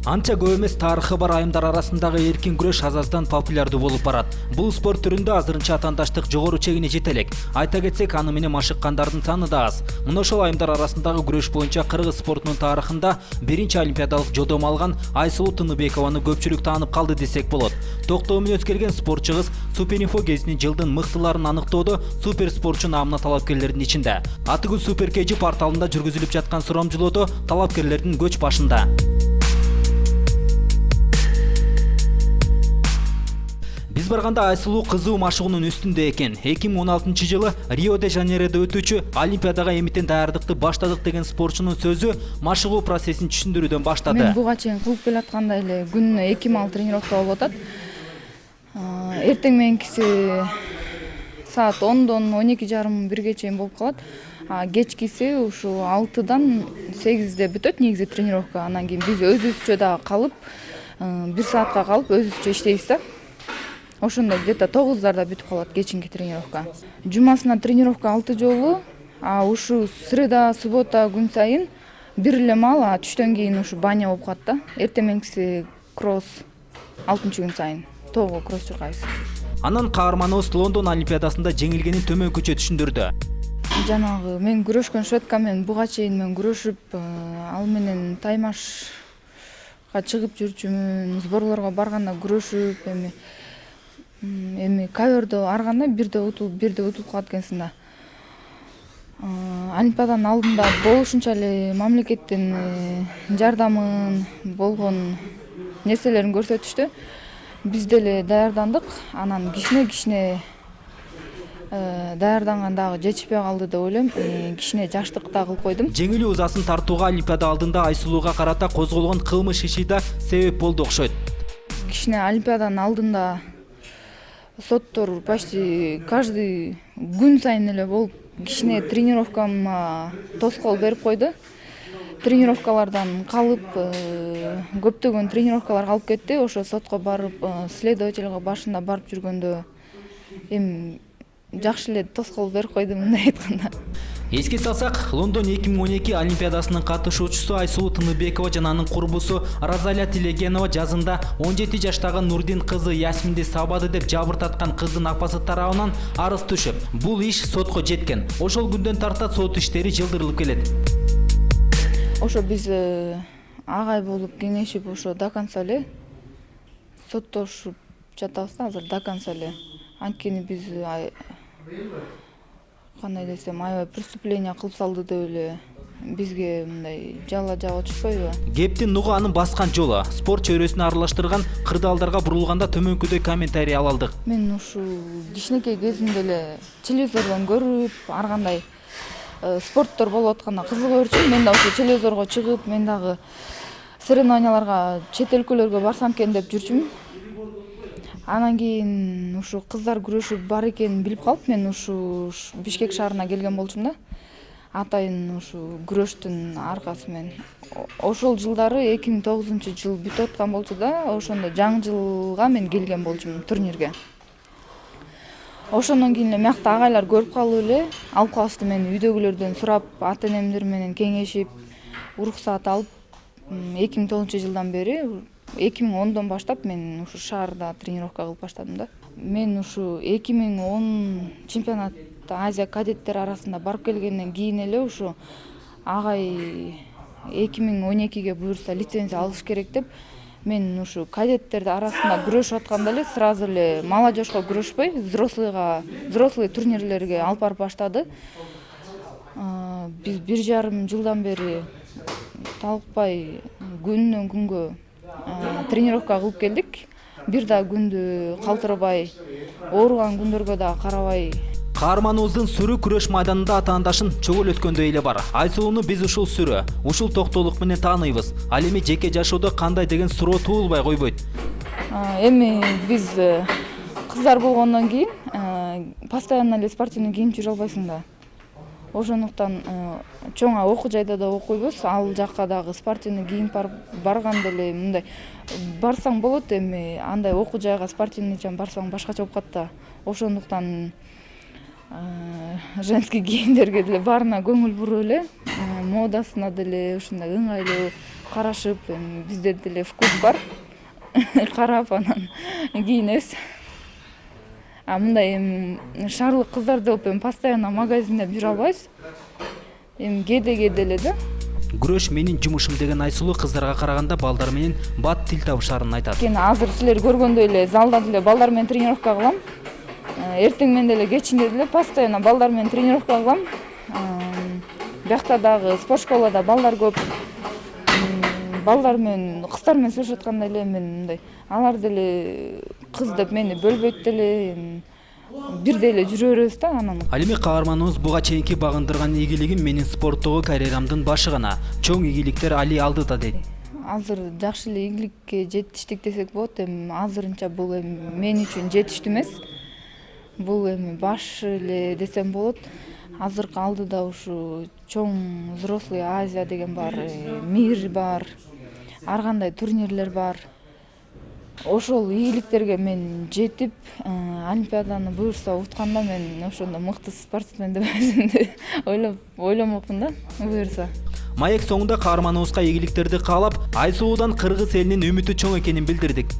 Анча көп эмес тарыхы бар айымдар арасындагы эркин күрөш азаздан популярдуу болуп барат. Бул спорт түрүндө азырынча атаандаштык жогору чегине жете элек. Айта кетсек, аны менен машыккандардын саны да аз. Мына ошол айымдар арасындагы күрөш боюнча кыргыз спортунун тарыхында биринчи олимпиадалык жодом алган Айсулуу Тыныбекованы көпчүлүк таанып калды десек болот. Токтоо менен келген спортчу кыз Суперинфо кезинин жылдын мыктыларын аныктоодо супер спортчу наамына талапкерлердин ичинде. Атыгул Супер KG порталында жүргүзүлүп жаткан сурамжылоодо талапкерлердин көч башында. Биз барганда Айсулуу кызуу машыгуунун үстүндө экен. 2016 жылы Рио де Жанейродо өтүүчү Олимпиадага эмитен даярдыкты баштадык деген спортчунун сөзү машыгуу процессин түшүндүрүүдөн баштады. Мен буга чейин кылып келаткандай эле күнүнө 2 мал тренировка болуп атат. Эртең мененкиси саат 10дон 12:30-1ге чейин болуп калат. Кечкиси ушу 6дан 8де бүтөт негизи тренировка. Анан кийин биз өзүбүзчө дагы калып, 1 саатка калып өзүбүзчө иштейбиз да. Ошондо где-то 9дарда бүтүп калат кечинки тренировка. Жумасына тренировка 6 жолу, ушу среда, суббота күн сайын бир эле мал, түштөн кийин ушу баня болуп калат да. Эртең мененкиси кросс 6-күн сайын тоого кросс чуркайбыз. Анан каарманыбыз Лондон Олимпиадасында жеңилгенин төмөнкүчө түшүндүрдү. Жанагы мен күрөшкөн шведка менен буга чейин мен күрөшүп, ал менен таймашка чыгып жүрчүмүн, сборлорго барганда күрөшүп, эми ковёрдо арганда бирде утулуп калат экенсиң да. Олимпиаданын алдында болушунча эле мамлекеттин жардамын, болгон нерселерин көрсөтүштү. Биз деле даярдандык. Анан кичине даярданган дагы жетишпей калды деп ойлойм. Кичине жаштык да кылып койдум. Жеңил узасын тартууга Олимпиада алдында Айсулууга карата козголгон кылмыш иши да себеп болду окшойт. Кичине Олимпиаданын алдында соттор почти каждый күн сайын эле болуп, кичине тренировкама тоскоол берип койду. Тренировкалардан калып, көптөгөн тренировкалар калып кетти. Ошо сотко барып, следовательга башында барып жүргөндө эми жакшы эле тоскоол берип койду, мындай айтканда. Эске салсак, Лондон 2012 Олимпиадасынын катышуучусу Айсулуу Тыныбекова жана анын курбусу Розалия Тилегенова жазында 17 жаштагы Нурдин кызы Ясминди сабады деп жабыртаткан кыздын апасы тарабынан арыз түшүп, бул иш сотко жеткен. Ошол күндөн тарта сот иштери жылдырылып келет. Ошо биз агай болуп кеңешип, ошо до конца эле соттошуп жатабыз да, азыр до конца эле. Анткени биз кандай десем, аябай преступление кылып салды деп эле бизге мындай жала жабып атышпайбы? Кептин нугу анын баскан жолу, спорт чөйрөсүнө аралаштырган кырдаалдарга бурулганда төмөнкүдөй комментарий ала алдык. Мен ушу кичинекей кезимде эле телевизордон көрүп, ар кандай спорттор болуп атканда кызыга берчүмүн. Мен да ошо телевизорго чыгып, мен дагы соревнованияларга чет өлкөлөргө барсам экен деп жүрчүмүн. Анан кийин ушу кыздар күрөшүп бар экенин билип калып, мен ушу Бишкек шаарына келген болчумун да. Атайын ушу күрөштүн аркасы менен. Ошол жылдары 2009-жыл бүтүп аткан болчу да, ошондо жаңы жылга мен келген болчумун турнирге. Ошондон кийин эле мякта агайлар көрүп калып эле, алып калышты мени үйдөгүлөрдөн сурап, ата-энемдер менен кеңешип, уруксаат алып, 2009-жылдан бери 2010дон баштап мен ушу шаарда тренировка кылып баштадым да. Мен ушу 2010 чемпионат Азия кадеттер арасында барып келгенден кийин эле ушу агай 2012ге буюрса лицензия алыш керек деп, мен ушу кадеттерди арасында күрөшүп атканда эле сразу эле молодежько күрөшпөй, взрослый турнирлерге алып барып баштады. Биз 1,5 жылдан бери талыкпай күнүнөн күнгө тренировка кылып келдик. Бир да күндү калтырбай, ооруган күндөргө да карабай. Каарманыбыздын сүрү күрөш майданында атаандашын чөгөлөткөндөй эле бар. Айсулууну биз ушул сүрү, ушул токтоолук менен тааныйбыз. Ал эми жеке жашоодо кандай деген суроо туулбай койбойт. Эми биз кыздар болгондон кийин постоянно эле спортивный кийинип жүрө албайсың да. Ошондуктан чоң окуу жайда да окуйбуз, ал жакка дагы спортивный кийинип барганда эле мындай барсаң болот, эми андай окуу жайга спортивныйчан барсаң башкача болуп калат да. Ошондуктан женский кийимдерге деле баарына көңүл буруп эле, модасына деле ушундай ыңгайлуу карашып, бизде деле вкус бар. Карап анан кийинебиз. А мындай шаарлык кыздар деп постоянно магазиндеп жүрө албайбыз. Кээде эле да. Күрөш менин жумушум деген Айсулуу кыздарга караганда балдар менен бат тил табышаарын айтат. Азыр силер көргөндөй эле залда деле балдар менен тренировка кылам. Эртең менен деле кечинде деле постоянно балдар менен тренировка кылам. Биякта дагы спорт школада балдар көп. Балдар менен кыздар менен сүйлөшүп атканда эле мен мындай алар деле кыз деп мени бөлбөйт деле бирдей эле жүрө беребиз да анан. Ал эми каарманыбыз буга чейинки багындырган ийгилигим менин спорттогу карьерамдын башы гана. Чоң ийгиликтер али алдыда дейт. Азыр жакшы эле ийгиликке жетиштик десек болот. Азырынча бул мен үчүн жетиштүү эмес. Бул баш эле десем болот. Азыркы алдыда ушу чоң взрослый Азия деген бар, мир бар, ар кандай турнирлер бар. Ошол ийгиликтерге мен жетип, Олимпиаданы буюрса утканда мен ошондо мыкты спортсмен деп өзүмдү ойломокмун да, буюрса. Маек соңунда каарманыбызга ийгиликтерди каалап, Айсулуудан Кыргыз элинин үмүтү чоң экенин билдирдик.